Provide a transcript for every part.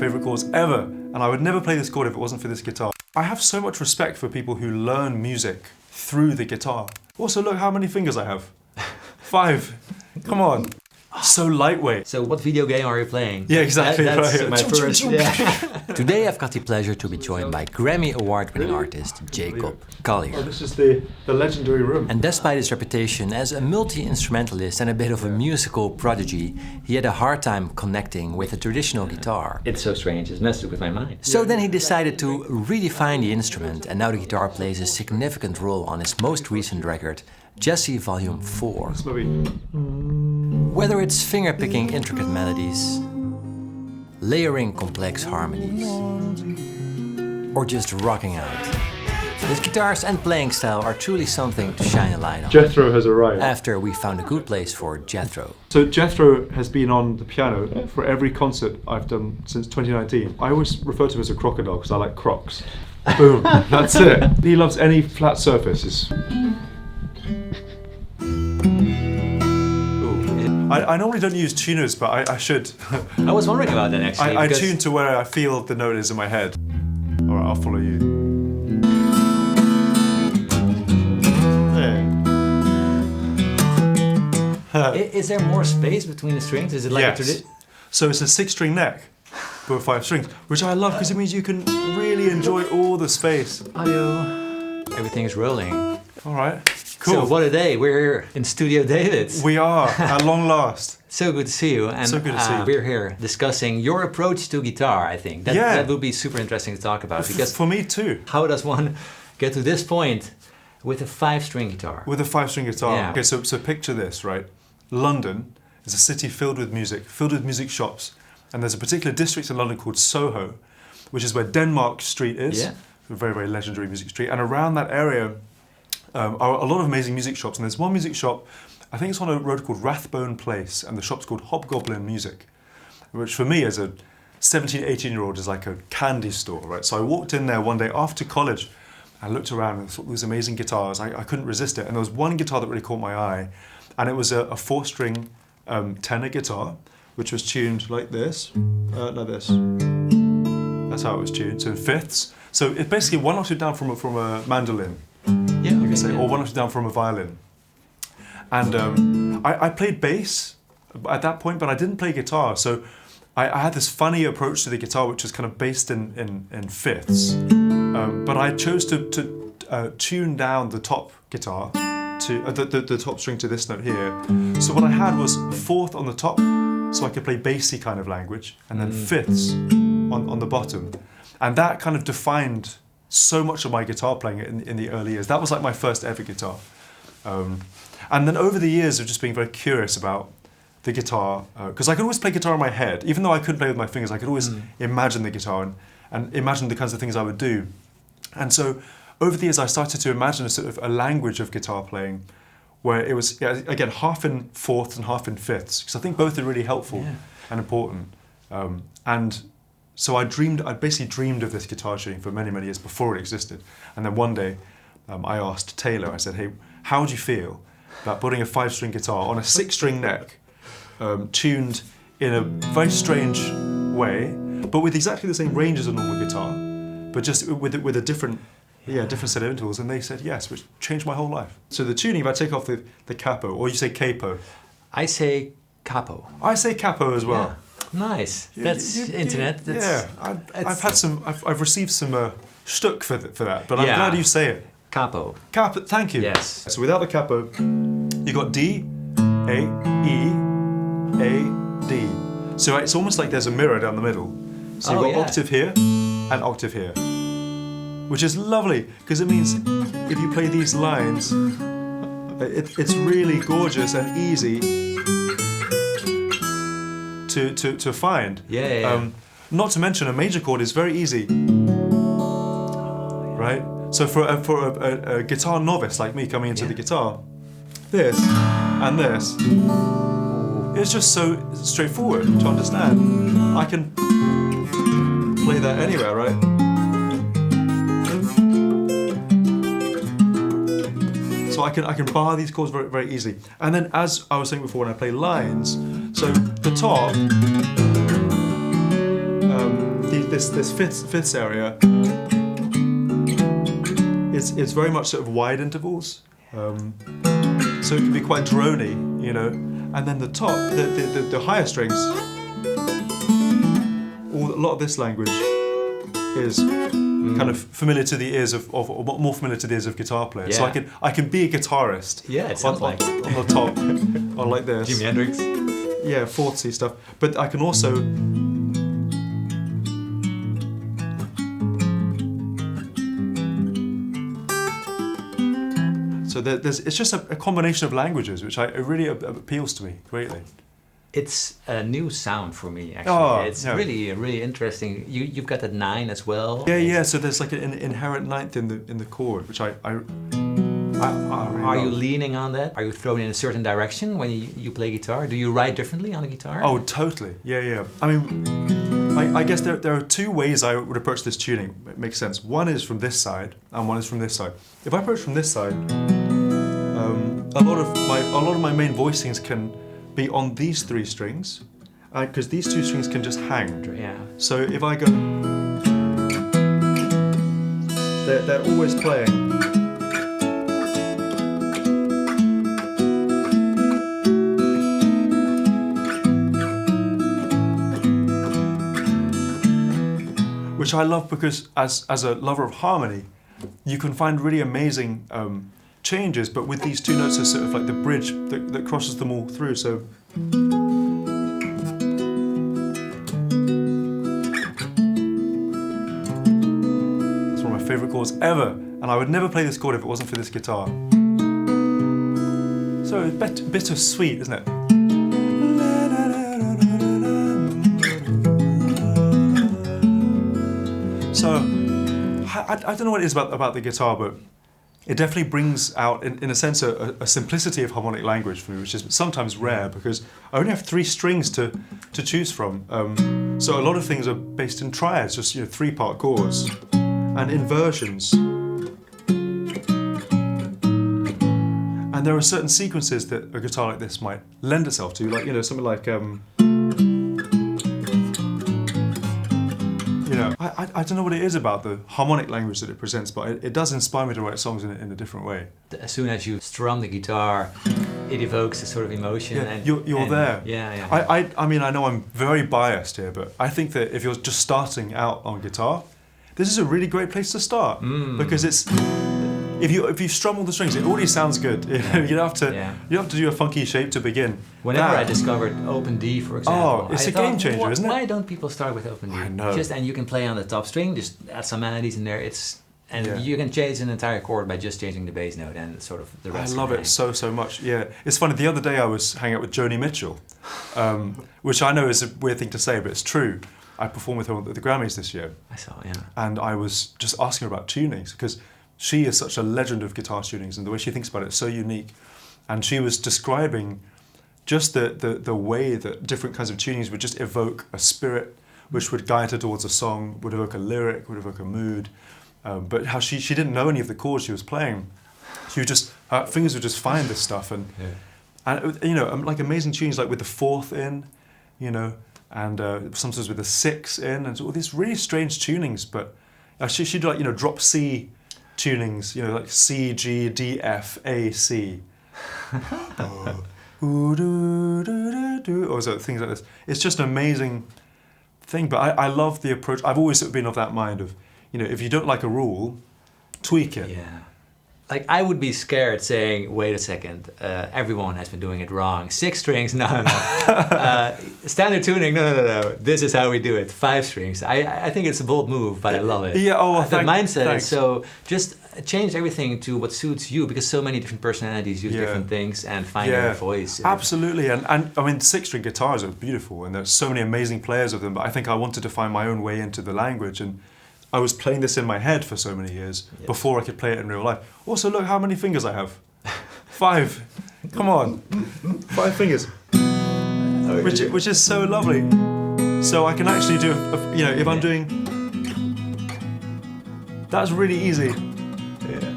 favourite chords ever, and I would never play this chord if it wasn't for this guitar. I have so much respect for people who learn music through the guitar. Also, look how many fingers I have. 5. Come on. So lightweight. So what video game are you playing? Yeah, exactly. That's right. my first. Yeah. Today I've got the pleasure to be joined by Grammy Award-winning artist Jacob Collier. Oh, this is the legendary room. And despite his reputation as a multi-instrumentalist and a bit of a musical prodigy, he had a hard time connecting with a traditional guitar. It's so strange, it's messed with my mind. So then he decided to redefine the instrument, and now the guitar plays a significant role on his most recent record, Djesse Volume 4. Whether it's finger-picking intricate melodies, layering complex harmonies, or just rocking out, his guitars and playing style are truly something to shine a light on. Jethro has arrived. After we found a good place for Jethro. So Jethro has been on the piano for every concert I've done since 2019. I always refer to him as a crocodile because I like crocs. Boom, that's it. He loves any flat surfaces. I normally don't use tuners, but I should. I was wondering about that actually. I tune to where I feel the note is in my head. All right, I'll follow you. Is there more space between the strings? Is it like a tradition? So it's a 6-string neck, but with 5 strings, which I love because it means you can really enjoy all the space. Audio. Everything is rolling. All right, cool. So what a day. We're here in Studio David's. We are, at long last. So good to see you. And so good to see you. We're here discussing your approach to guitar, I think. That would be super interesting to talk about. Because for me too. How does one get to this point with a 5-string guitar? With a 5-string guitar. Yeah. Okay, so picture this, right? London is a city filled with music shops. And there's a particular district in London called Soho, which is where Denmark Street is. Yeah. A very, very legendary music street. And around that area are a lot of amazing music shops. And there's one music shop, I think it's on a road called Rathbone Place, and the shop's called Hobgoblin Music, which for me as a 17, 18-year-old is like a candy store, right? So I walked in there one day after college and looked around and thought there was amazing guitars. I couldn't resist it. And there was one guitar that really caught my eye, and it was a 4-string tenor guitar, which was tuned like this, like this. That's how it was tuned, so in fifths. So it's basically 1 octave down from a mandolin, yeah, you can say, or 1 octave down from a violin. And I played bass at that point, but I didn't play guitar. So I had this funny approach to the guitar, which was kind of based in fifths. But I chose to tune down the top guitar to the top string to this note here. So what I had was 4th on the top, so I could play bassy kind of language, and then 5ths on the bottom. And that kind of defined so much of my guitar playing in the early years. That was like my first ever guitar. And then over the years of just being very curious about the guitar, because I could always play guitar in my head. Even though I couldn't play with my fingers, I could always imagine the guitar and imagine the kinds of things I would do. And so over the years I started to imagine a sort of a language of guitar playing where it was, again, half in 4ths and half in 5ths, because I think both are really helpful and important. And so I basically dreamed of this guitar tuning for many, many years before it existed. And then one day I asked Taylor, I said, hey, how would you feel about putting a 5-string guitar on a 6-string neck, tuned in a very strange way, but with exactly the same range as a normal guitar, but just with a different set of intervals? And they said yes, which changed my whole life. So the tuning, if I take off the capo, or you say capo? I say capo. I say capo as well. Yeah. Nice. That's internet. I've received some shtuck for that, but I'm glad you say it. Capo. Capo, thank you. Yes. So without the capo, you got D, A, E, A, D. So it's almost like there's a mirror down the middle. So you've got octave here and octave here, which is lovely because it means if you play these lines, it's really gorgeous and easy to find. Not to mention a major chord is very easy, right? So for a guitar novice like me coming into the guitar, this and this, it's just so straightforward to understand. I can play that anywhere, right? So I can bar these chords very, very easily. And then, as I was saying before, when I play lines, so the top, this fifths area it's very much sort of wide intervals, so it can be quite drony, you know. And then the top, the higher strings, a lot of this language is kind of familiar to the ears of more familiar to the ears of guitar players. Yeah. So I can be a guitarist. Yeah, it sounds like on the top, on like this. Jimi Hendrix. Yeah, fourthsy stuff. But I can also. So it's just a combination of languages, which it really appeals to me greatly. It's a new sound for me, actually. It's yeah. really interesting. You've got that 9 as well. Yeah. So there's like an inherent ninth in the chord, which I Are really you love. leaning on that? Are you thrown in a certain direction when you play guitar? Do you write differently on the guitar? Oh, totally. Yeah. I mean, I guess there are two ways I would approach this tuning. It makes sense. One is from this side, and one is from this side. If I approach from this side, a lot of my main voicings can be on these 3 strings, because these 2 strings can just hang. Yeah. So if I go, they're always playing. Which I love because as a lover of harmony, you can find really amazing changes, but with these 2 notes as sort of like the bridge that crosses them all through. So that's one of my favorite chords ever, and I would never play this chord if it wasn't for this guitar. So it's bittersweet, isn't it? So I don't know what it is about the guitar, but it definitely brings out, in a sense, a simplicity of harmonic language for me, which is sometimes rare because I only have 3 strings to choose from. So a lot of things are based in triads, just 3-part chords, and inversions. And there are certain sequences that a guitar like this might lend itself to, like something like. I don't know what it is about the harmonic language that it presents, but it does inspire me to write songs in a different way. As soon as you strum the guitar, it evokes a sort of emotion. Yeah, and you're there. Yeah. I mean, I know I'm very biased here, but I think that if you're just starting out on guitar, this is a really great place to start because it's. If you strum all the strings, it already sounds good. You don't have to do a funky shape to begin. Whenever I discovered open D, for example, it's a game changer, isn't it? Why don't people start with open D? I know. And you can play on the top string, just add some melodies in there. You can change an entire chord by just changing the bass note and sort of the rest. I love it so much. Yeah, it's funny. The other day I was hanging out with Joni Mitchell, which I know is a weird thing to say, but it's true. I performed with her at the Grammys this year. I saw, yeah. And I was just asking her about tunings because she is such a legend of guitar tunings, and the way she thinks about it is so unique. And she was describing just the way that different kinds of tunings would just evoke a spirit, which would guide her towards a song, would evoke a lyric, would evoke a mood. But how she didn't know any of the chords she was playing. She would just, her fingers would just find this stuff. And like amazing tunings like with the 4th in, and sometimes with the 6 in, and all these really strange tunings. But she'd do like, drop C tunings, like C, G, D, F, A, C. Or so things like this. It's just an amazing thing, but I love the approach. I've always sort of been of that mind of, if you don't like a rule, tweak it. Yeah. Like, I would be scared saying, wait a second, everyone has been doing it wrong. 6 strings, no. Standard tuning, no. This is how we do it. 5 strings. I think it's a bold move, but I love it. Yeah, the mindset is so, just change everything to what suits you, because so many different personalities use different things and find their voice. Absolutely, and I mean, 6-string guitars are beautiful, and there's so many amazing players of them, but I think I wanted to find my own way into the language, and I was playing this in my head for so many years before I could play it in real life. Also, look how many fingers I have. 5. Come on. 5 fingers. Which is so lovely. So I can actually do, if I'm doing... That's really easy. Yeah.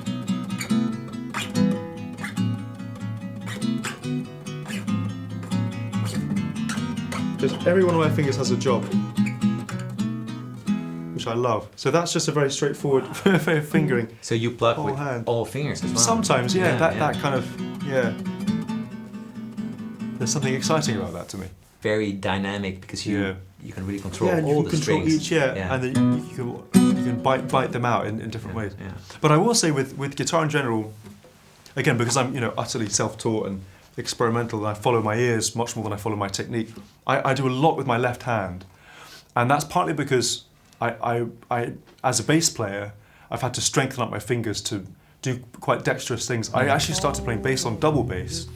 Just every one of my fingers has a job. which I love. So that's just a very straightforward fingering. So you pluck Whole with hand. all fingers as well? Sometimes, that kind of, There's something exciting about that to me. Very dynamic because you can really control and all you the can control strings. each, and then you can bite them out in different ways. Yeah. But I will say with guitar in general, again, because I'm utterly self-taught and experimental, and I follow my ears much more than I follow my technique. I do a lot with my left hand, and that's partly because I as a bass player, I've had to strengthen up my fingers to do quite dexterous things. I actually started playing bass on double bass,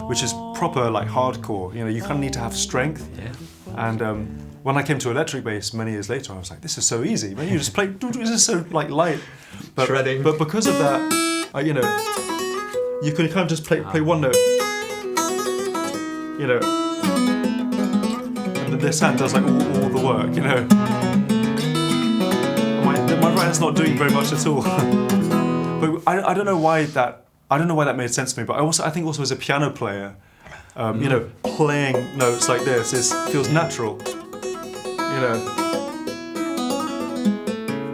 which is proper like hardcore. You kind of need to have strength. Yeah. And when I came to electric bass many years later, I was like, this is so easy. Man, you just play. This is so like light. But, Shredding. But because of that, you can kind of just play one note. And then this hand does like all the work. My right hand's not doing very much at all. But I don't know why that. I don't know why that made sense to me. But I think also as a piano player, playing notes like this feels natural.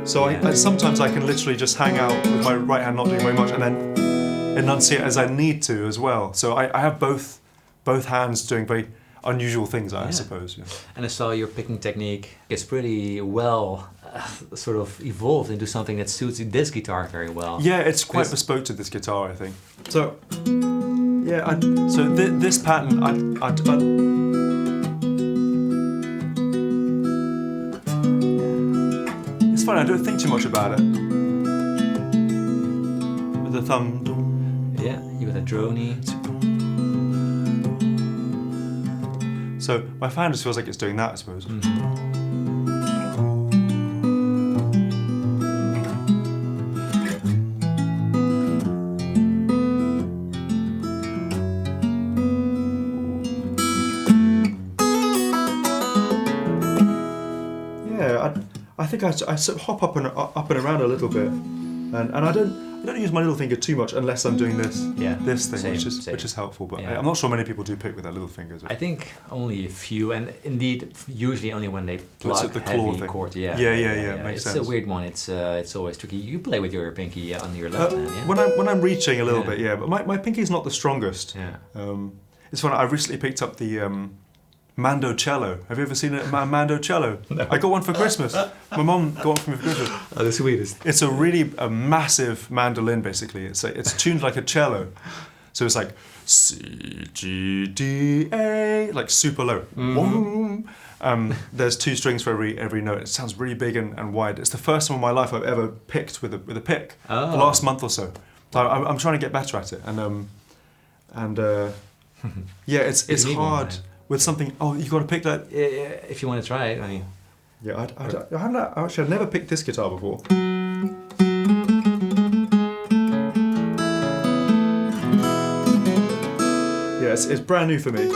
So sometimes I can literally just hang out with my right hand not doing very much, and then enunciate as I need to as well. So I have both hands doing very unusual things, I suppose. Yeah. And I saw your picking technique is pretty well sort of evolved into something that suits this guitar very well. Yeah, it's quite bespoke to this guitar, I think. So, this pattern, it's funny, I don't think too much about it. With the thumb. Yeah, you got a droney. So my fan just feels like it's doing that, I suppose. I think I sort of hop up and around a little bit, and I don't use my little finger too much unless I'm doing this thing, same. which is helpful. But I'm not sure many people do pick with their little fingers. I think only a few, and indeed usually only when they pluck the claw heavy chord. Yeah. Makes sense. It's a weird one. It's always tricky. You play with your pinky on your left hand. Yeah? When I'm reaching a little bit, but my pinky's not the strongest. Yeah. It's funny. I recently picked up the Mando cello. Have you ever seen a Mando cello? No. I got one for Christmas. My mom got one for me for Christmas. Oh, the sweetest. It's a massive mandolin, basically. It's tuned like a cello. So it's like C, G, D, A, like super low. There's 2 strings for every note. It sounds really big and wide. It's the first time in my life I've ever picked with a pick. Oh. The last month or so. I'm trying to get better at it. It's hard. With something, you got to pick that. If you want to try it, I mean. Yeah, I've never picked this guitar before. Yeah, it's brand new for me.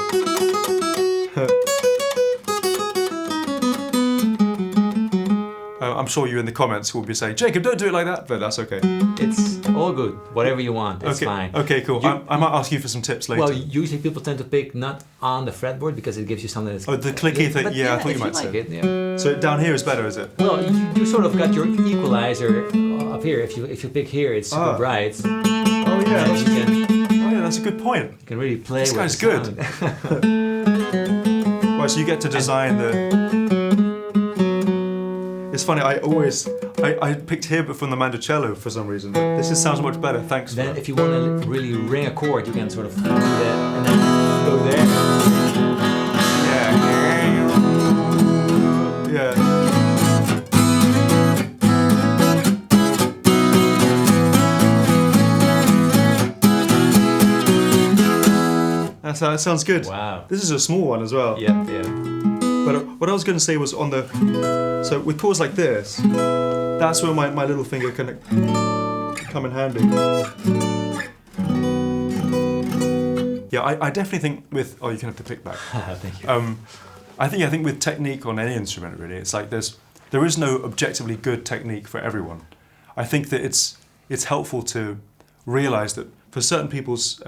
I'm sure you in the comments will be saying, Jacob, don't do it like that, but that's okay. It's all good. Whatever you want, it's fine. Okay, cool. I might ask you for some tips later. Well, usually people tend to pick not on the fretboard because it gives you something that's... Oh, the clicky thing. But I thought you might like say. It, yeah. So down here is better, is it? Well, you sort of got your equalizer up here. If you pick here, it's super bright. Oh yeah. That's a good point. You can really play this with guy's the good. Right, so you get to design the... It's funny, I picked here but from the Mandocello for some reason. This sounds much better, thanks for Then that. if you want to really ring a chord, you can sort of do that and then go there. Yeah. That sounds good. Wow. This is a small one as well. Yeah. But what I was going to say was so with chords like this, that's where my little finger can come in handy. Yeah, I definitely think with, you can have the pick back. Thank you. I think with technique on any instrument really, it's like there is no objectively good technique for everyone. I think that it's helpful to realise that for certain people's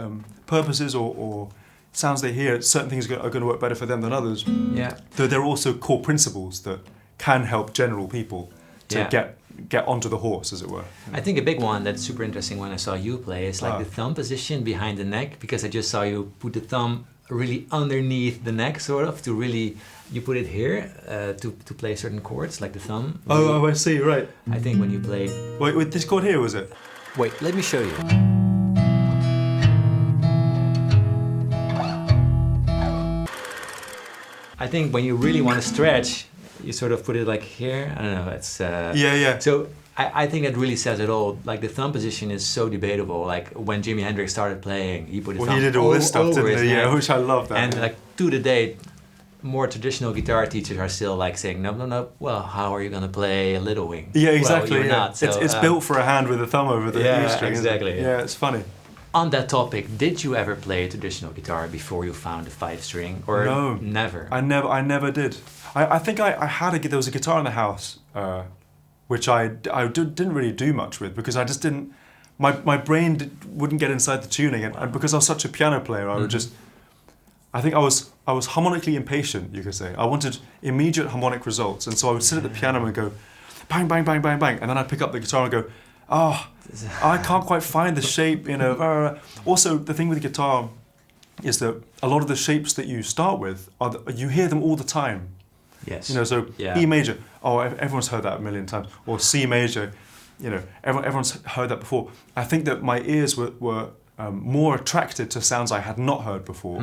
purposes or sounds they hear, certain things are going to work better for them than others. Yeah. Though there are also core principles that can help general people to get onto the horse, as it were. I think a big one that's super interesting when I saw you play is like the thumb position behind the neck, because I just saw you put the thumb really underneath the neck, sort of, to really, you put it here to play certain chords, like the thumb. Oh, I see, right. I think when you play... Wait, with this chord here, was it? Wait, let me show you. I think when you really want to stretch, you sort of put it like here. I don't know, it's... Yeah. So I think that really says it all. Like the thumb position is so debatable. Like when Jimi Hendrix started playing, he put his thumb he did all this stuff, over didn't his he? neck. Yeah, which I love that. And like to the day, more traditional guitar teachers are still like saying, no, well, how are you going to play a Little Wing? Yeah, exactly. Well, you're not. So, it's built for a hand with a thumb over the E string. Exactly. Yeah, it's funny. On that topic, did you ever play traditional guitar before you found the 5-string? Or No, never? I never did. I think I had there was a guitar in the house, which I didn't really do much with, because I just didn't. My brain wouldn't get inside the tuning, and because I was such a piano player, I would just. I think I was harmonically impatient, you could say. I wanted immediate harmonic results, and so I would sit at the piano and go, bang, bang, bang, bang, bang, and then I'd pick up the guitar and go, I can't quite find the shape, you know. Also, the thing with the guitar is that a lot of the shapes that you start with, you hear them all the time. Yes. You know, so E major, everyone's heard that a million times, or C major, you know, everyone's heard that before. I think that my ears were more attracted to sounds I had not heard before.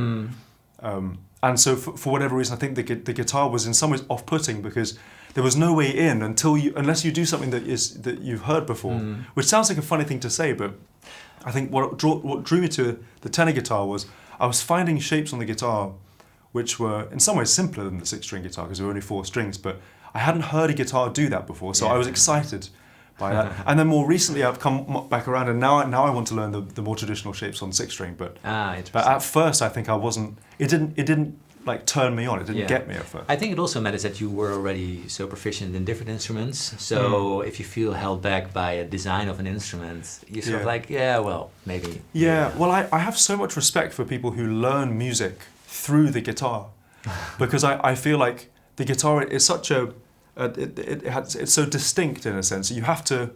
And so for whatever reason, I think the guitar was in some ways off-putting, because there was no way in unless you do something that you've heard before, which sounds like a funny thing to say, but I think what drew me to the tenor guitar was I was finding shapes on the guitar which were in some ways simpler than the 6-string guitar, because there were only 4 strings, but I hadn't heard a guitar do that before, so I was excited by that. And then more recently I've come back around, and now I want to learn the more traditional shapes on 6-string, but at first I think I wasn't, it didn't like turn me on, it didn't get me at first. I think it also matters that you were already so proficient in different instruments, so if you feel held back by a design of an instrument, you're sort of like, well, maybe. Well, I have so much respect for people who learn music through the guitar, because I feel like the guitar is such it's so distinct in a sense. You have to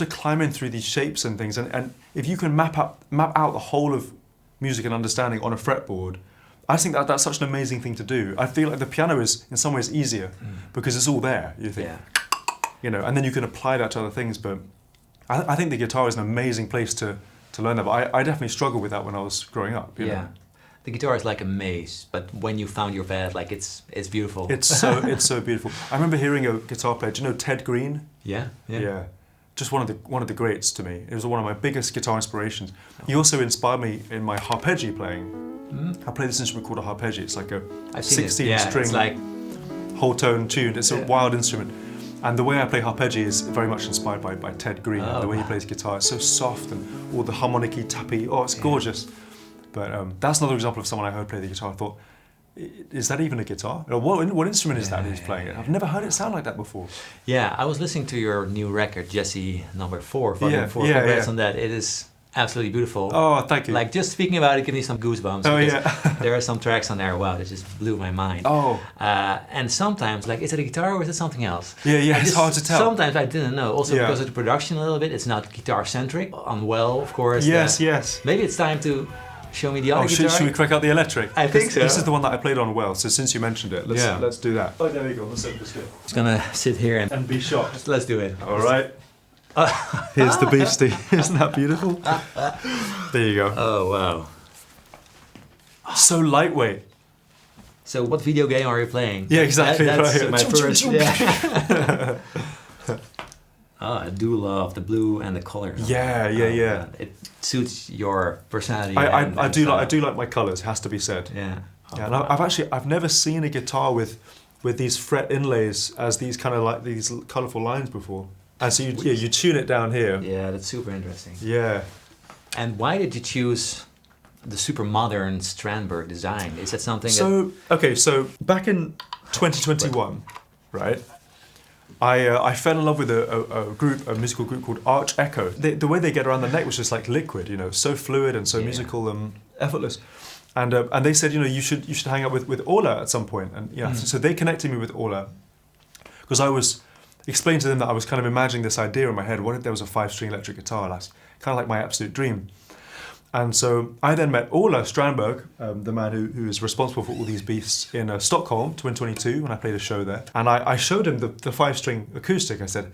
climb in through these shapes and things, and if you can map out the whole of music and understanding on a fretboard, I think that's such an amazing thing to do. I feel like the piano is in some ways easier because it's all there. You think, you know, and then you can apply that to other things. But I think the guitar is an amazing place to learn that. But I definitely struggled with that when I was growing up. You know? The guitar is like a maze, but when you found your path, like it's beautiful. It's so beautiful. I remember hearing a guitar player. Do you know Ted Green? Yeah. Just one of the greats to me. It was one of my biggest guitar inspirations. He also inspired me in my arpeggi playing. I play this instrument called a arpeggi. It's like a 16-string, it's like whole tone tuned. It's a wild instrument. And the way I play arpeggi is very much inspired by Ted Green. The way he plays guitar is so soft, and all the harmonic-y, tappy. Oh, it's gorgeous. But that's another example of someone I heard play the guitar. I thought, is that even a guitar? What instrument is that he's playing? I've never heard it sound like that before. Yeah, I was listening to your new record, Djesse #4, Volume 4. Congrats on that. It is absolutely beautiful. Oh, thank you. Like just speaking about it gives me some goosebumps. Oh yeah. There are some tracks on there, wow, that just blew my mind. Oh. And sometimes, like, is it a guitar or is it something else? Yeah, it's hard to tell. Sometimes I didn't know. Also because of the production a little bit, it's not guitar-centric. On Well, of course. Yes. Maybe it's time to show me the other guitar. Should we crack out the electric? I think so. This is the one that I played on Well, so since you mentioned it, let's do that. Oh, there we go. Let's go. Just gonna sit here and be shocked. Let's do it. All right. Here's the beastie. Isn't that beautiful? There you go. Oh, wow. So lightweight. So what video game are you playing? Yeah, exactly. That's right. my first. I do love the blue and the color. Yeah. It suits your personality. I do like my colours. Has to be said. Yeah. And I've never seen a guitar with these fret inlays as these kind of like these colourful lines before. And so you tune it down here. Yeah, that's super interesting. Yeah. And why did you choose the super modern Strandberg design? Is that something? So back in 2021, right? I fell in love with a musical group called Arch Echo. The way they get around the neck was just like liquid, you know, so fluid and so musical and effortless. And they said, you know, you should hang out with Ola at some point. And so they connected me with Ola because I was explained to them that I was kind of imagining this idea in my head. What if there was a 5-string electric guitar? That's kind of like my absolute dream. And so I then met Ola Strandberg, the man who is responsible for all these beasts, in Stockholm, 2022, when I played a show there. And I showed him the 5-string acoustic. I said,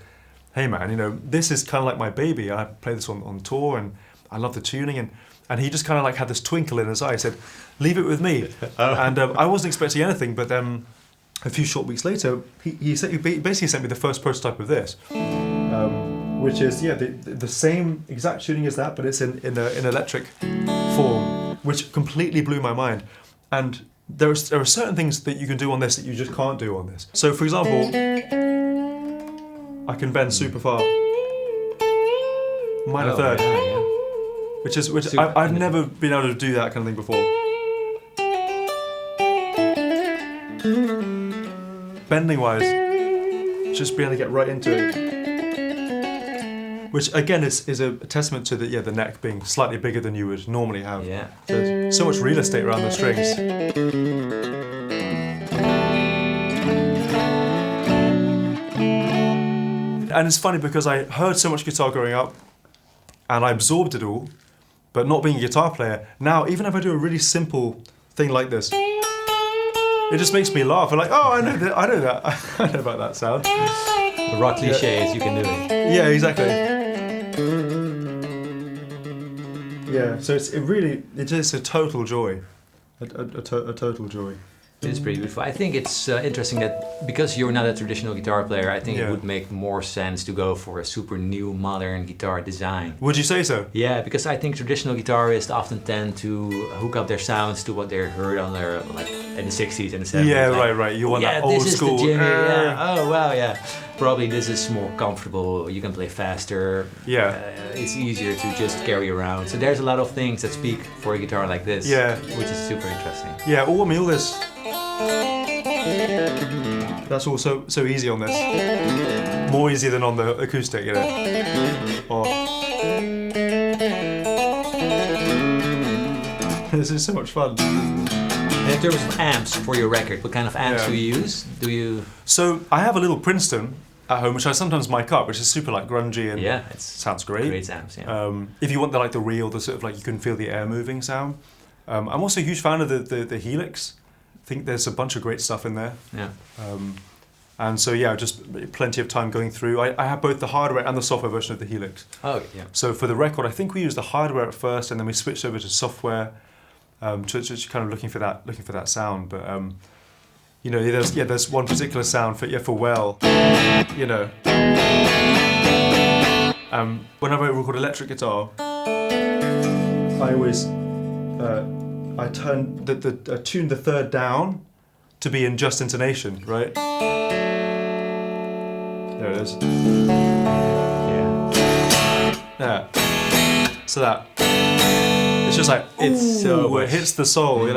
hey man, this is kind of like my baby. I play this on tour and I love the tuning. And he just kind of like had this twinkle in his eye. He said, leave it with me. And I wasn't expecting anything, but then a few short weeks later, he basically sent me the first prototype of this. Which is the same exact tuning as that, but it's in electric form, which completely blew my mind. And there are certain things that you can do on this that you just can't do on this. So, for example, I can bend super far, minor third, which I've never been able to do that kind of thing before. Bending wise, just being able to get right into it. Which again is a testament to the neck being slightly bigger than you would normally have. Yeah. There's so much real estate around the strings. And it's funny because I heard so much guitar growing up and I absorbed it all, but not being a guitar player, now even if I do a really simple thing like this, it just makes me laugh. I'm like, oh, I know that. I know about that sound. The rock cliches, you can do it. Yeah, exactly. Yeah, so it's just a total joy, a total joy. It is pretty beautiful. I think it's interesting that because you're not a traditional guitar player, I think it would make more sense to go for a super new, modern guitar design. Would you say so? Yeah, because I think traditional guitarists often tend to hook up their sounds to what they heard on their, like, in the 60s and the 70s. Yeah, like, right. You want that old school. This is the Jimmy. Yeah. Oh, wow, yeah. Probably this is more comfortable. You can play faster. Yeah. It's easier to just carry around. So there's a lot of things that speak for a guitar like this. Yeah. Which is super interesting. Yeah. All this. That's all so easy on this. More easy than on the acoustic, Or this is so much fun. And in terms of amps for your record, what kind of amps do you use? So I have a little Princeton at home, which I sometimes mic up, which is super like grungy and it sounds great. Great amps, yeah. If you want the real, the sort of like you can feel the air moving sound. I'm also a huge fan of the Helix. I think there's a bunch of great stuff in there. Yeah. And so just plenty of time going through. I have both the hardware and the software version of the Helix. Oh yeah. So for the record, I think we used the hardware at first, and then we switched over to software, to kind of looking for that sound. But there's one particular sound for well, whenever I record electric guitar, I always I tune the third down to be in just intonation, right? There it is. Yeah. So that it's just like it hits the soul,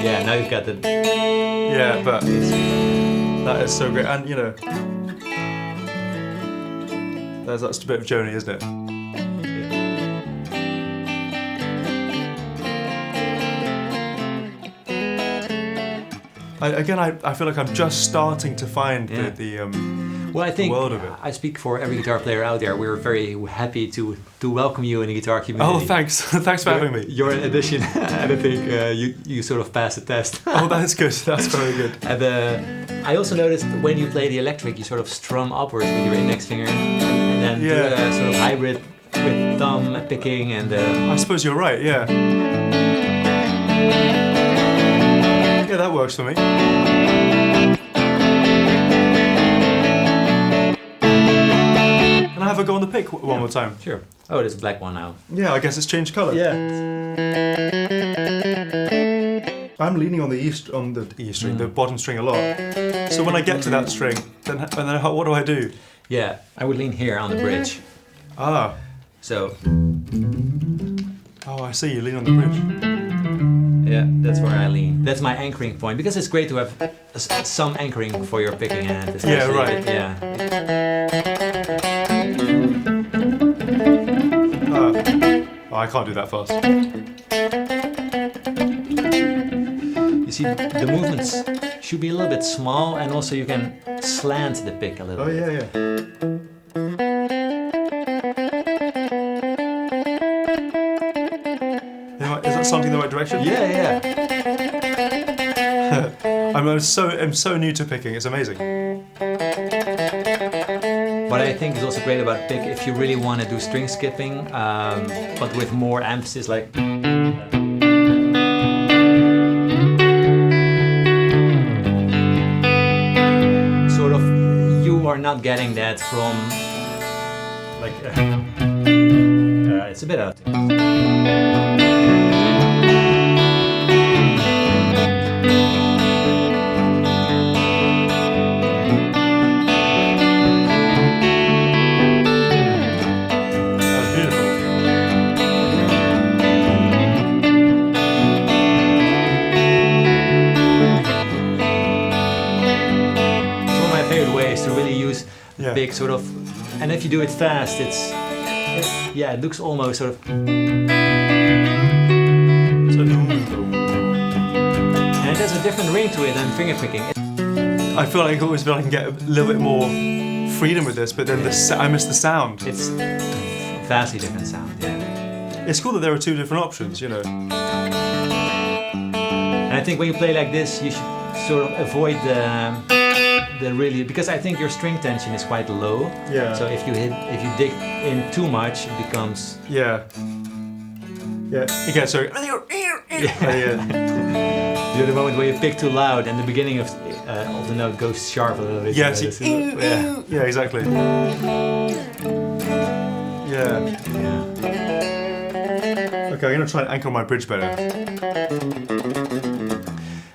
Yeah, now you've got the. Yeah, but that is so great, and that's a bit of Joni, isn't it? I feel like I'm just starting to find well, I think the world of it. I speak for every guitar player out there. We're very happy to welcome you in the guitar community. Oh, thanks. Thanks for having me. Your addition, and I think you sort of passed the test. Oh, that's good. That's very good. And I also noticed when you play the electric, you sort of strum upwards with your index finger, and then do a sort of hybrid with thumb picking and. I suppose you're right. Yeah. Yeah, that works for me. Can I have a go on the pick one more time? Sure. Oh, there's a black one now. Yeah, I guess it's changed colour. Yeah. I'm leaning on the E string, the bottom string a lot. So when I get to that string, then what do I do? Yeah, I would lean here on the bridge. Ah. So. Oh, I see. You lean on the bridge. Yeah, that's where I lean. That's my anchoring point, because it's great to have some anchoring for your picking hand. Yeah, right. Yeah. Oh, I can't do that fast. see the movements should be a little bit small, and also you can slant the pick a little bit. Oh yeah. Is that something in the right direction? Yeah. I'm so new to picking. It's amazing. What I think is also great about pick, if you really want to do string skipping, but with more emphasis, like. Sort of, you are not getting that from, like, it's a bit out. Big sort of, and if you do it fast, it looks almost sort of. And it has a different ring to it than fingerpicking. I feel like I always feel I can get a little bit more freedom with this, but then I miss the sound. It's vastly different sound. Yeah. It's cool that there are two different options, you know. And I think when you play like this, you should sort of avoid the really, because I think your string tension is quite low. Yeah. So if you dig in too much, it becomes. Yeah. Okay, so. Yeah. The moment where you pick too loud and the beginning of the note goes sharp a little bit. Yes. Yeah, exactly. Yeah. Okay, I'm gonna try and anchor my bridge better.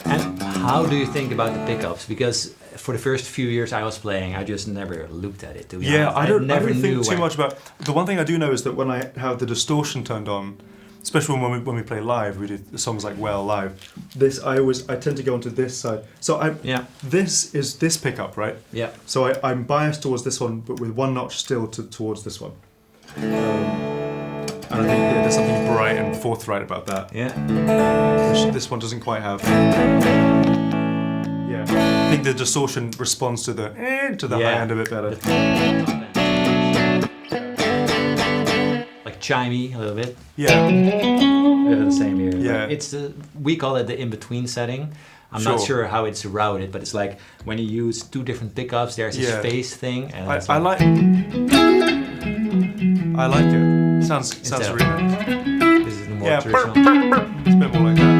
And how do you think about the pickups? Because for the first few years I was playing, I just never looked at it. I don't think too much about. The one thing I do know is that when I have the distortion turned on, especially when we play live, we do songs like Well live. I tend to go onto this side. So this is this pickup, right? Yeah. So I'm biased towards this one, but with one notch still towards this one. And I think there's something bright and forthright about that. Yeah. This one doesn't quite have. Yeah. I think the distortion responds to the high end a bit better. Like chimey a little bit. Yeah. We have the same here. Yeah. It's we call it the in-between setting. I'm not sure how it's routed, but it's like when you use two different pickups, there's this phase thing. And I like it. Sounds really nice. This is the more traditional. It's a bit more like that.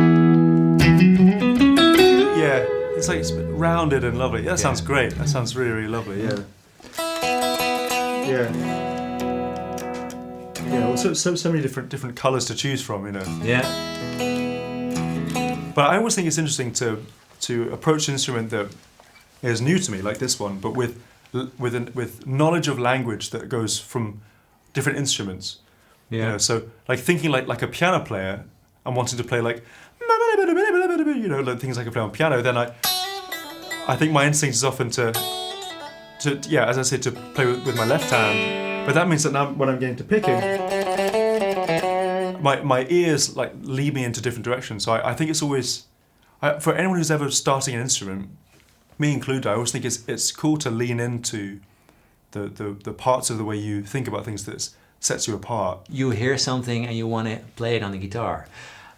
Yeah, it's like it's rounded and lovely. That sounds great. That sounds really, really lovely. Yeah. Yeah. Well, so many different colours to choose from, you know. Yeah. But I always think it's interesting to approach an instrument that is new to me, like this one, but with knowledge of language that goes from different instruments. Yeah. You know, so like thinking like a piano player and wanting to play like like things I can play on piano, then I think my instinct is often to as I said, to play with my left hand. But that means that now when I'm getting to picking, my ears like lead me into different directions. So I think it's always for anyone who's ever starting an instrument, me included, I always think it's cool to lean into the parts of the way you think about things that sets you apart. You hear something and you want to play it on the guitar.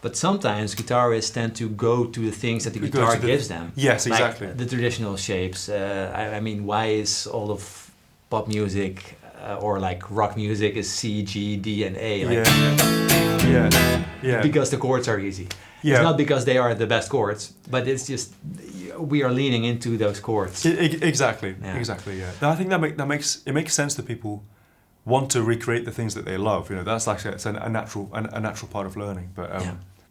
But sometimes guitarists tend to go to the things that the guitar gives them. Yes, exactly. Like the traditional shapes. I mean, why is all of pop music or like rock music is C, G, D, and A? Like, yeah. Because the chords are easy. Yeah. It's not because they are the best chords, but it's just we are leaning into those chords. Exactly. I think that makes sense that people want to recreate the things that they love. You know, that's actually a natural part of learning. But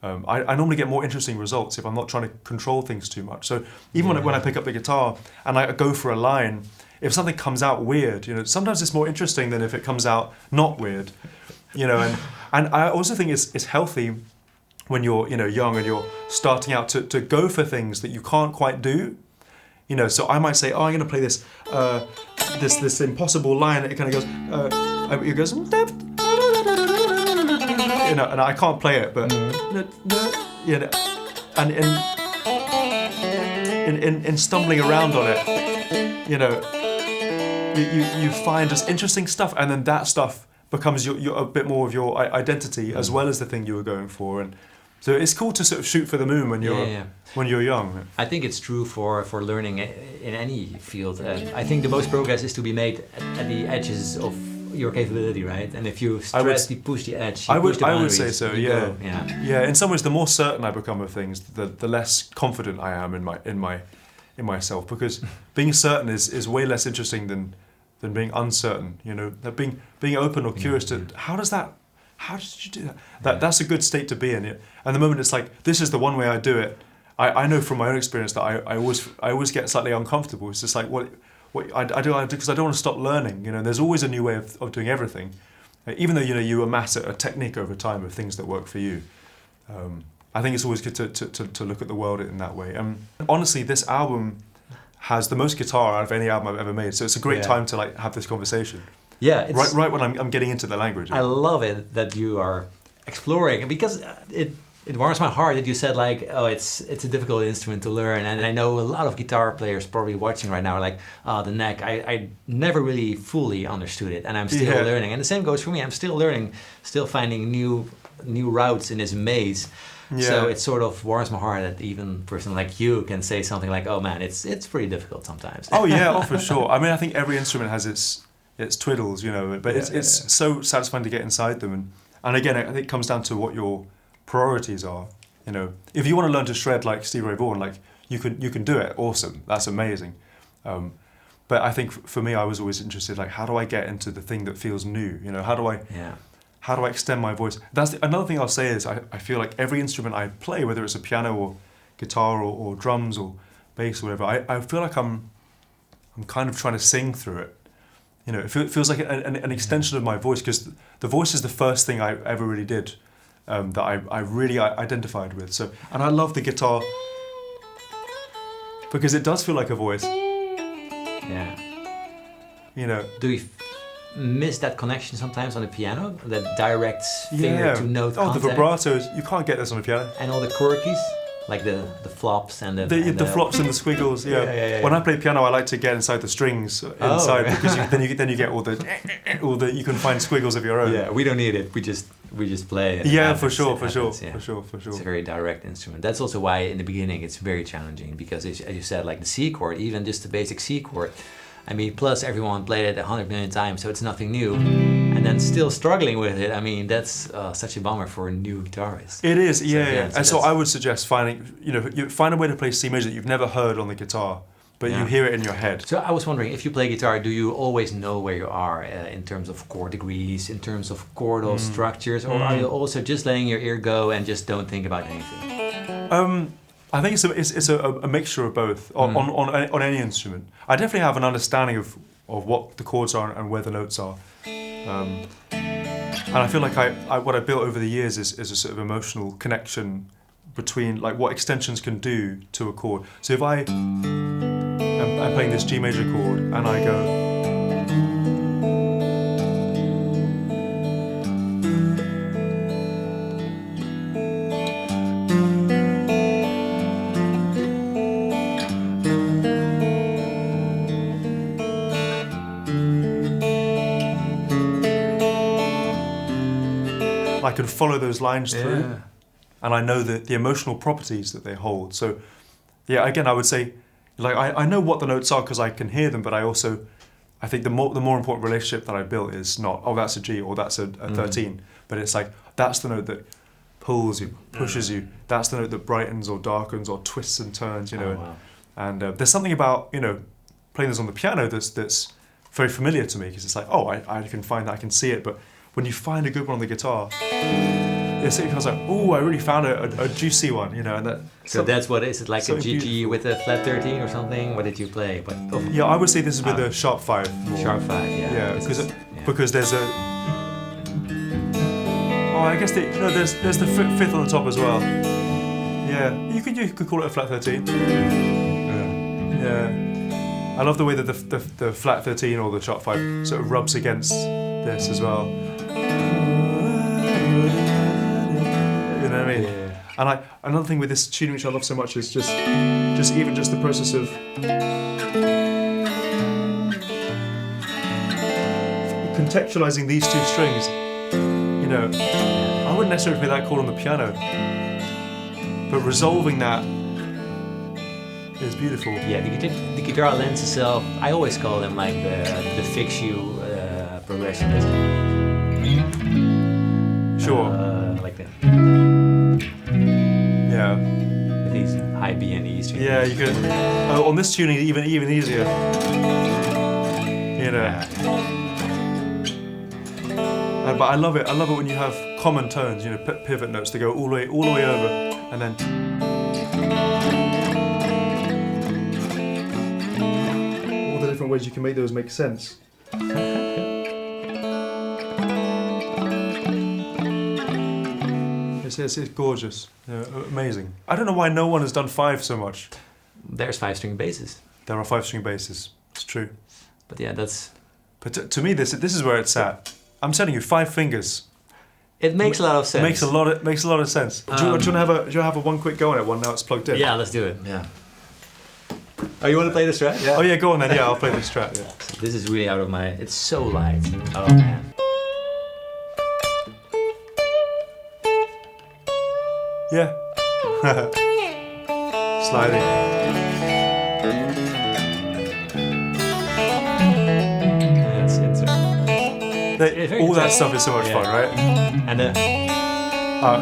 I normally get more interesting results if I'm not trying to control things too much. So even when I pick up the guitar and I go for a line, if something comes out weird, you know, sometimes it's more interesting than if it comes out not weird. You know, and I also think it's healthy when you're young and you're starting out to go for things that you can't quite do. You know, so I might say, I'm going to play this this impossible line that it kind of goes, you know, and I can't play it, but and in stumbling around on it, you know, you find just interesting stuff, and then that stuff becomes your a bit more of your identity as well as the thing you were going for. And so it's cool to sort of shoot for the moon when you're young. I think it's true for learning in any field. I think the most progress is to be made at the edges of your capability, right? And if you push the edge, I would say so. Yeah. Yeah. In some ways, the more certain I become of things, the less confident I am in myself. Because being certain is way less interesting than being uncertain. You know, that being open or curious to how did you do that? That's a good state to be in. And the moment it's like, this is the one way I do it. I know from my own experience that I always get slightly uncomfortable. It's just like what I do because I don't want to stop learning. You know, there's always a new way of doing everything, even though you amass a technique over time of things that work for you. I think it's always good to look at the world in that way. Honestly, this album has the most guitar out of any album I've ever made, so it's a great time to like have this conversation. Yeah, it's right when I'm getting into the language. I love it that you are exploring, because it warms my heart that you said like, oh, it's a difficult instrument to learn. And I know a lot of guitar players probably watching right now are like, oh, the neck, I never really fully understood it, and I'm still learning. And the same goes for me. I'm still learning, still finding new routes in this maze. Yeah. So it sort of warms my heart that even a person like you can say something like, oh man, it's pretty difficult sometimes. Oh yeah, for sure. I mean, I think every instrument has its twiddles, you know, but it's so satisfying to get inside them. And again, I think it comes down to what your priorities are. You know, if you want to learn to shred like Stevie Ray Vaughan, like you can do it. Awesome, that's amazing. But I think for me, I was always interested, like, how do I get into the thing that feels new? You know, how do I extend my voice? Another thing I'll say is I feel like every instrument I play, whether it's a piano or guitar or drums or bass or whatever, I feel like I'm kind of trying to sing through it. You know, it feels like an extension of my voice, because the voice is the first thing I ever really did that I really identified with. So, and I love the guitar because it does feel like a voice. Yeah. You know. Do you miss that connection sometimes on the piano? That direct finger to note contact? The vibratos, you can't get this on the piano. And all the quirkies? Like the flops and the flops and the squiggles, yeah. When I play piano, I like to get inside the strings because then you get all the you can find squiggles of your own. Yeah, we don't need it. We just play. Yeah, for sure. It's a very direct instrument. That's also why in the beginning it's very challenging, because as you said, like the C chord, even just the basic C chord. I mean, plus everyone played it 100 million times, so it's nothing new. And then still struggling with it, I mean, that's such a bummer for a new guitarist. It is, yeah. And so I would suggest you find a way to play C major that you've never heard on the guitar, but you hear it in your head. So I was wondering, if you play guitar, do you always know where you are in terms of chord degrees, in terms of chordal structures, or are you also just letting your ear go and just don't think about anything? I think it's a mixture of both on any instrument. I definitely have an understanding of what the chords are and where the notes are, and I feel like what I built over the years is a sort of emotional connection between like what extensions can do to a chord. So if I'm playing this G major chord and I go. I can follow those lines through, and I know the emotional properties that they hold. So, yeah, again, I would say, like, I know what the notes are because I can hear them, but I think the more important relationship that I built is not, oh, that's a G or that's a 13, but it's like, that's the note that pulls you, pushes you, that's the note that brightens or darkens or twists and turns, you know. Wow. And there's something about, you know, playing this on the piano that's very familiar to me, because it's like, oh, I can find that, I can see it, but when you find a good one on the guitar, it's kind of like, oh, I really found a juicy one, you know. And that. So that's what is it, like a GG with a flat 13 or something? What did you play? Yeah, I would say this is with a sharp 5. More. Sharp 5, yeah. Yeah, because there's a. Oh, I guess there's the fifth on the top as well. Yeah, you could call it a flat 13. Yeah. I love the way that the flat 13 or the sharp 5 sort of rubs against this as well. You know what I mean? Yeah. And another thing with this tuning which I love so much is just the process of contextualizing these two strings. You know, I wouldn't necessarily play that chord on the piano, but resolving that is beautiful. Yeah, the guitar lends itself. I always call them like the fix you progression. Sure. Like that. Yeah. With these high B and E strings. Yeah, you could. On this tuning, even easier. You know. Yeah. But I love it. I love it when you have common tones. You know, pivot notes that go all the way over, and then. All the different ways you can make those make sense. It's gorgeous. Yeah, amazing. I don't know why no one has done 5 so much. There's 5-string basses. There are 5-string basses. It's true. But yeah, that's. But to me, this is where it's at. I'm telling you, 5 fingers. It makes a lot of sense. It makes a lot of sense. Do you want to have a one quick go on it? One now it's plugged in. Yeah, let's do it. Yeah. Oh, you want to play the strat? Yeah. Oh yeah, go on then. Yeah, I'll play the strat. Yeah. This is really out of my. It's so light. Oh man. Yeah. Sliding. That's it. All that stuff is so much fun, right? And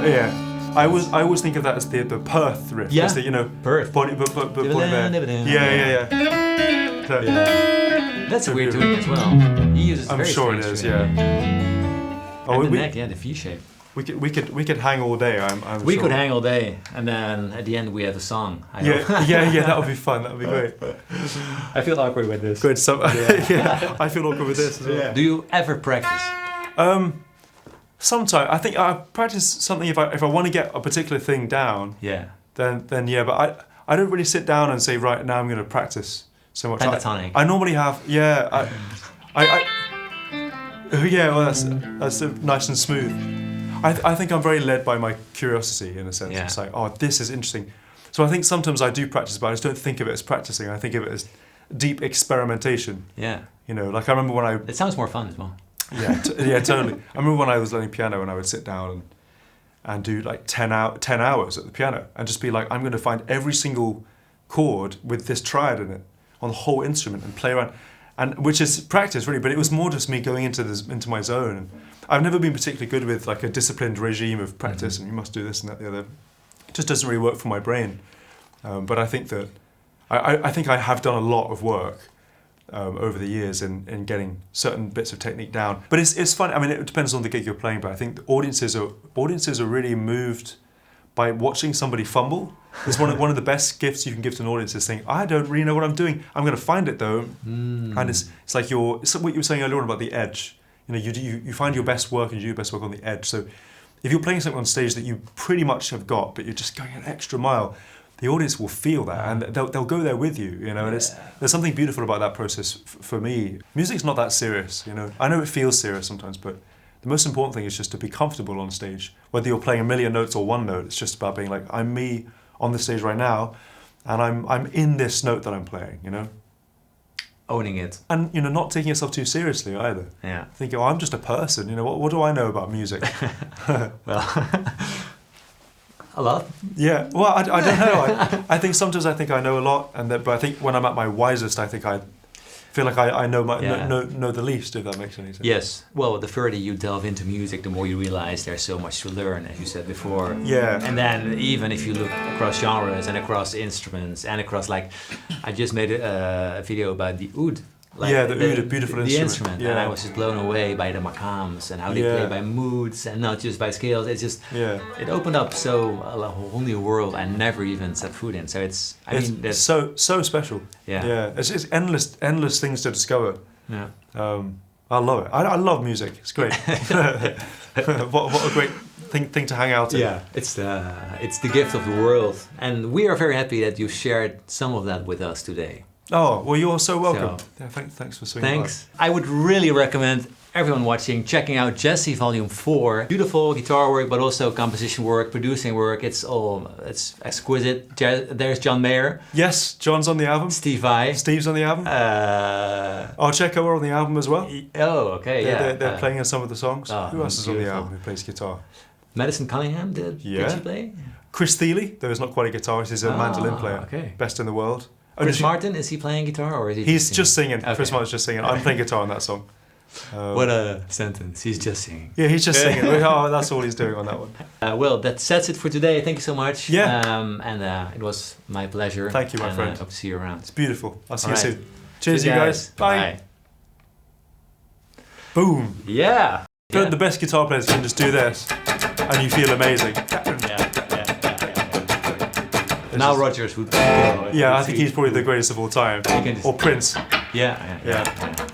yeah. I always think of that as the Perth riff. Yeah. It's the, you know, Perth. Body, but yeah. So, that's a weird tuning as well. He uses. I'm very sure it strange is. tuning. Yeah. And the neck, the V shape. We could hang all day. We sure. could hang all day, and then at the end we have a song. Yeah. That would be fun. That would be great. I feel awkward with this. Good. Yeah. I feel awkward with this as well. Yeah. Do you ever practice? Sometimes I think I practice something if I want to get a particular thing down. Yeah. Then yeah, but I don't really sit down and say right now I'm going to practice so much. Pentatonic. I normally have yeah. Well that's nice and smooth. I think I'm very led by my curiosity in a sense. Yeah. It's like, oh, this is interesting. So I think sometimes I do practice, but I just don't think of it as practicing. I think of it as deep experimentation. Yeah. You know, like I remember when It sounds more fun as well. Yeah, totally. I remember when I was learning piano and I would sit down and do like 10 hours at the piano and just be like, I'm going to find every single chord with this triad in it on the whole instrument and play around. And which is practice really, but it was more just me going into my zone. And I've never been particularly good with like a disciplined regime of practice and you must do this and that, the other. It just doesn't really work for my brain. But I think that I think I have done a lot of work over the years in getting certain bits of technique down. But it's fun. I mean, it depends on the gig you're playing. But I think audiences are really moved by watching somebody fumble. It's one of the best gifts you can give to an audience is saying, I don't really know what I'm doing. I'm going to find it though. And it's like it's what you were saying earlier on about the edge. You know, you find your best work and you do your best work on the edge. So if you're playing something on stage that you pretty much have got, but you're just going an extra mile, the audience will feel that and they'll go there with you. You know, and there's something beautiful about that process for me. Music's not that serious. You know, I know it feels serious sometimes, but the most important thing is just to be comfortable on stage. Whether you're playing a million notes or one note, it's just about being like, I'm me on the stage right now, and I'm in this note that I'm playing. You know, owning it, and you know, not taking yourself too seriously either. Yeah, thinking, oh, I'm just a person. You know, what do I know about music? Well, a lot. Yeah. Well, I don't know. I think sometimes I think I know a lot, but I think when I'm at my wisest, I think I feel like I know know the least, if that makes any sense. Yes. Well, the further you delve into music, the more you realize there's so much to learn, as you said before. Yeah. And then even if you look across genres and across instruments and across, like, I just made a video about the oud. Like the oud, a beautiful instrument. Yeah. And I was just blown away by the maqams and how they play by moods and not just by scales. It's just, it opened up a whole new world I never even set foot in. So it's so special. Yeah. Yeah. It's endless things to discover. Yeah. I love it. I love music. It's great. what a great thing to hang out in. Yeah, it's the gift of the world, and we are very happy that you shared some of that with us today. Oh, well, you're so welcome. Thanks for swinging by. I would really recommend everyone watching checking out Djesse Volume 4. Beautiful guitar work, but also composition work, producing work. It's exquisite. There's John Mayer. Yes, John's on the album. Steve Vai. Steve's on the album. Checo are on the album as well. Okay, yeah. They're playing on some of the songs. Oh, Who else is on the beautiful. album who plays guitar? Madison Cunningham, did she play? Chris Thiele, though he's not quite a guitarist, he's a mandolin player. Okay. Best in the world. Chris Martin, is he playing guitar or is he He's just singing. Okay. Chris Martin's just singing. I'm playing guitar on that song. What a sentence. He's just singing. Yeah, he's just singing. Oh, that's all he's doing on that one. Well, that's it for today. Thank you so much. Yeah. It was my pleasure. Thank you, my friend. Hope to see you around. It's beautiful. I'll see you All right. soon. Cheers, you guys. Bye. Boom. Yeah. The best guitar players can just do this, and you feel amazing. Now Rogers would. Yeah, I think he's probably the greatest of all time. Or Prince. Yeah.